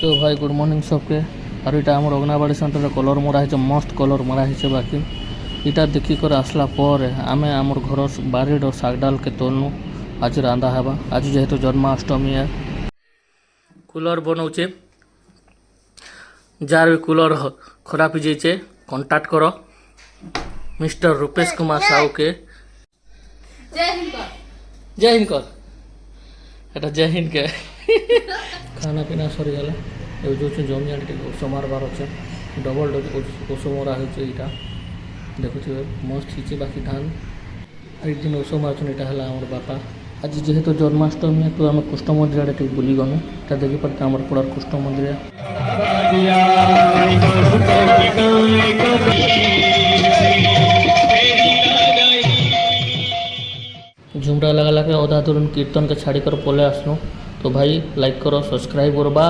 तो भाई good morning सबके। और इटा आम अंगनाबाड़ी सेंटर कलर मरा है, मस्त कलर मरा है। बाकी इटा देखिक आसला पर आम आम घर बारिड और शागडाल के तोलनु आज रांधा हेबा। आज जेहेतु जन्माष्टमी है कूलर बनाऊे, जार भी कूलर खराब हो जाइए कांटेक्ट करो मिस्टर रूपेश कुमार साहू के। जय हिंद कर এটা जय हिंद के खाना पीना सरीगला। ए जो जमी आनी ओष मारबार अच्छे डबल डोज ओष मरा होटा देखुए मस्त ही। बाकी धान एक दिन ओष मार्चन यहाँ है आम बापा। आज जेहेतु जन्माष्टमी तो आम कृष्ण मंदिर आड़े बुली गलु। এটা देखी पार्टी आम पड़ार कृष्ण मंदिर झुमरा लगा लगे अधा तुरंत कीर्तन के छाड़ी कर पले आसनु। तो भाई लाइक करो सब्सक्राइब करो बा।